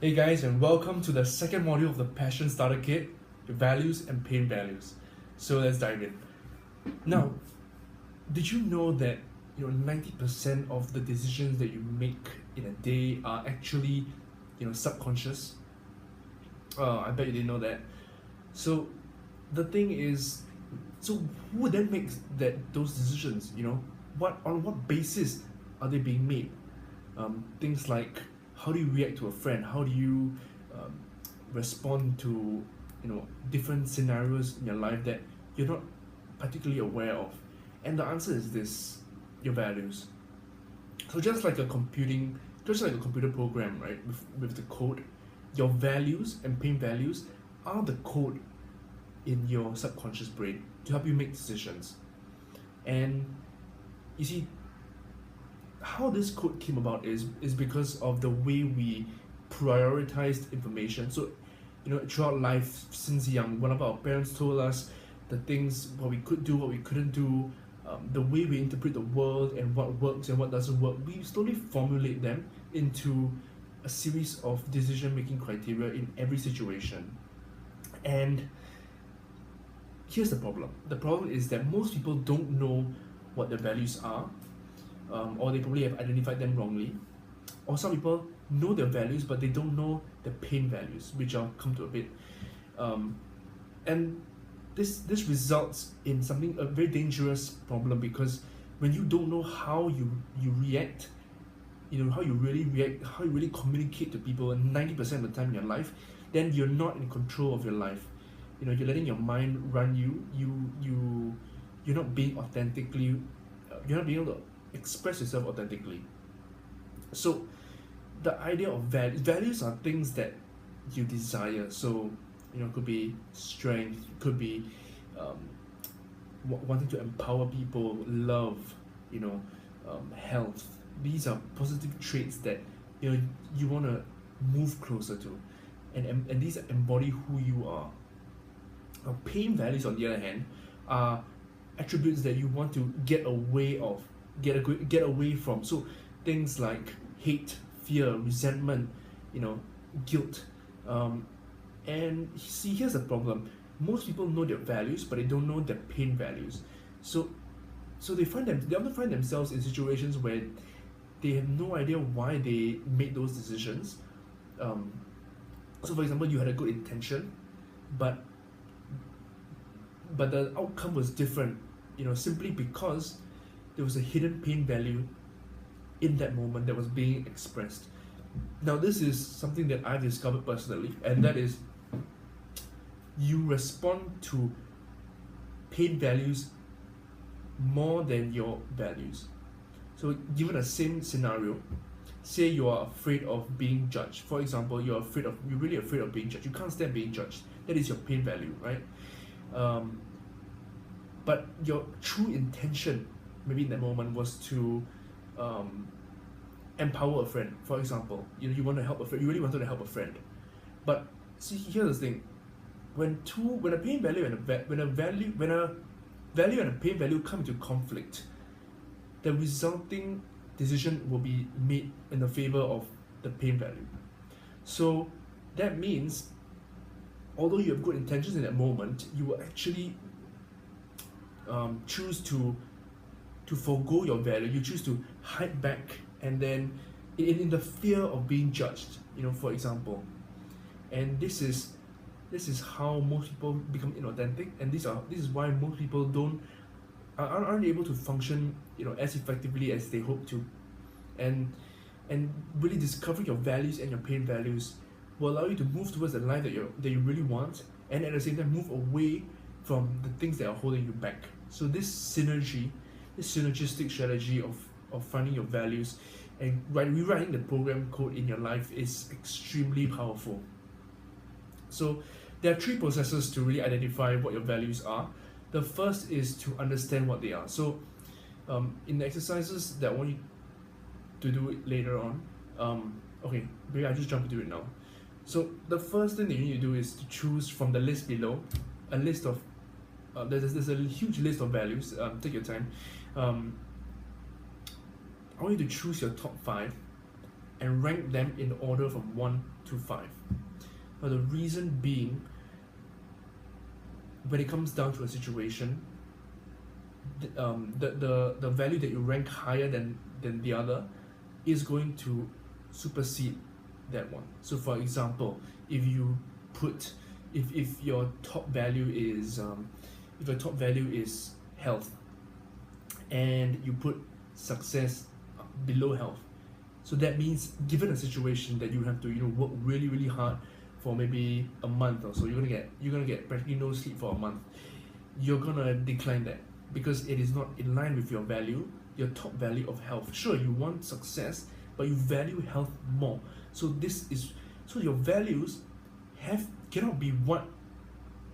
Hey guys, and welcome to the second module of the Passion Starter Kit, your values and pain values. So let's dive in. Now, did you know that 90% of the decisions that you make in a day are actually subconscious? I bet you didn't know that. So the thing is, so who then makes those decisions? On what basis are they being made? Things like how do you react to a friend? How do you respond to different scenarios in your life that you're not particularly aware of? And the answer is this: your values. So just like a computer program, right? With the code, your values and pain values are the code in your subconscious brain to help you make decisions. And you see, how this code came about is because of the way we prioritized information. So, throughout life since young, one of our parents told us the things what we could do, what we couldn't do, the way we interpret the world and what works and what doesn't work. We slowly formulate them into a series of decision-making criteria in every situation. And here's the problem. The problem is that most people don't know what their values are, or they probably have identified them wrongly. Or some people know their values, but they don't know the pain values, which I'll come to a bit. And this results in a very dangerous problem, because when you don't know how you react, how you really react, how you really communicate to people 90% of the time in your life, then you're not in control of your life. You're letting your mind run you. You're not being authentically. You're not being able to express yourself authentically. So the idea of values are things that you desire. So it could be strength, it could be wanting to empower people, love, health. These are positive traits that you want to move closer to, and these embody who you are. Now, pain values, on the other hand, are attributes that you want to get away from. So things like hate, fear, resentment, guilt. And see, here's the problem: most people know their values, but they don't know their pain values. So they often find themselves in situations where they have no idea why they made those decisions. So for example, you had a good intention, but the outcome was different, simply because there was a hidden pain value in that moment that was being expressed. Now, this is something that I've discovered personally, and that is, you respond to pain values more than your values. So given the same scenario, say you are afraid of being judged. For example, you're really afraid of being judged. You can't stand being judged. That is your pain value, right? But your true intention, maybe in that moment, was to empower a friend. For example, you want to help a friend. You really wanted to help a friend. But see, here's the thing: when a pain value and a value and a pain value come into conflict, the resulting decision will be made in the favor of the pain value. So that means, although you have good intentions in that moment, you will actually choose to forgo your value. You choose to hide back, and then in the fear of being judged, for example. And this is how most people become inauthentic, and this is why most people aren't able to function as effectively as they hope to. And really discovering your values and your pain values will allow you to move towards the life that you really want, and at the same time move away from the things that are holding you back. So this synergistic strategy of finding your values and rewriting the program code in your life is extremely powerful. So there are 3 processes to really identify what your values are. The first is to understand what they are. So in the exercises that I want you to do it later on, okay, maybe I just jump into it now. So the first thing that you need to do is to choose from the list below a list of there's a huge list of values. Take your time. I want you to choose your top 5 and rank them in order from 1 to 5. Now the reason being, when it comes down to a situation, the value that you rank higher than the other is going to supersede that one. So for example, if you put if your top value is health, and you put success below health, so that means given a situation that you have to work really really hard for maybe a month or so, you're gonna get practically no sleep for a month, you're gonna decline that because it is not in line with your value, your top value of health. Sure, you want success, but you value health more. So your values cannot be what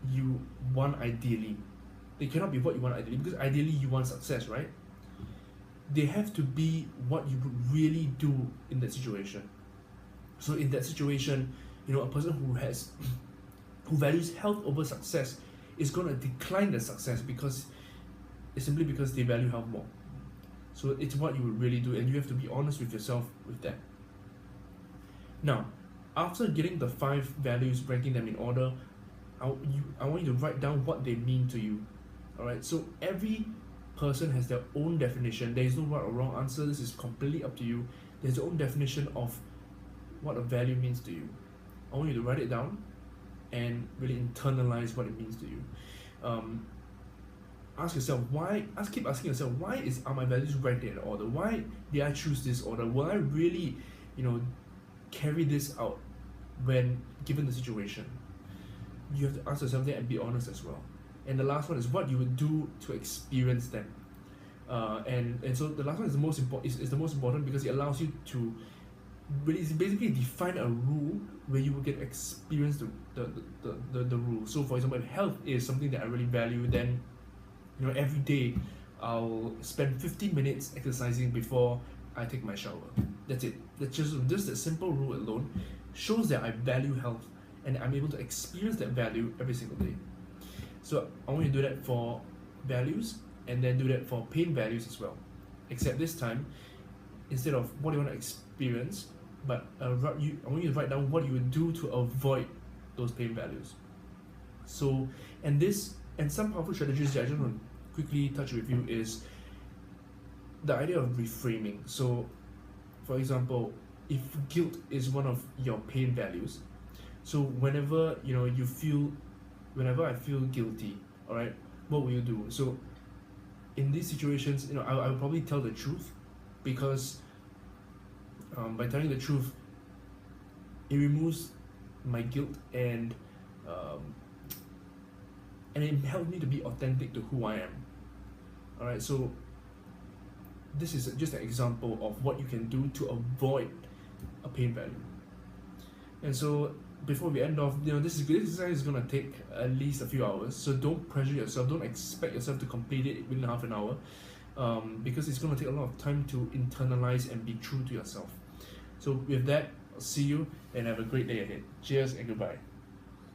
you want ideally. They cannot be what you want ideally, because ideally you want success, right? They have to be what you would really do in that situation. So in that situation, a person who values health over success is going to decline the success because they value health more. So it's what you would really do, and you have to be honest with yourself with that. Now, after getting the 5 values, ranking them in order, I want you to write down what they mean to you. Alright, so every person has their own definition. There is no right or wrong answer. This is completely up to you. There's your own definition of what a value means to you. I want you to write it down and really internalize what it means to you. Keep asking yourself, why are my values ranked in order? Why did I choose this order? Will I really, carry this out when given the situation? You have to ask yourself that and be honest as well. And the last one is what you would do to experience them. And so the last one is the most important because it allows you to basically define a rule where you will get experience the rule. So for example, if health is something that I really value, then every day I'll spend 15 minutes exercising before I take my shower. That's it. That's just that simple rule alone shows that I value health and I'm able to experience that value every single day. So I want you to do that for values and then do that for pain values as well. Except this time, instead of what you want to experience, but I want you to write down what you would do to avoid those pain values. So, and some powerful strategies that I just want to quickly touch with you is the idea of reframing. So, for example, if guilt is one of your pain values, so whenever I feel guilty, all right, what will you do? So, in these situations, I will probably tell the truth, because by telling the truth, it removes my guilt and it helps me to be authentic to who I am. All right, so this is just an example of what you can do to avoid a pain value. And so before we end off, this exercise is gonna take at least a few hours. So don't pressure yourself. Don't expect yourself to complete it within half an hour, because it's gonna take a lot of time to internalize and be true to yourself. So with that, I'll see you and have a great day ahead. Cheers and goodbye.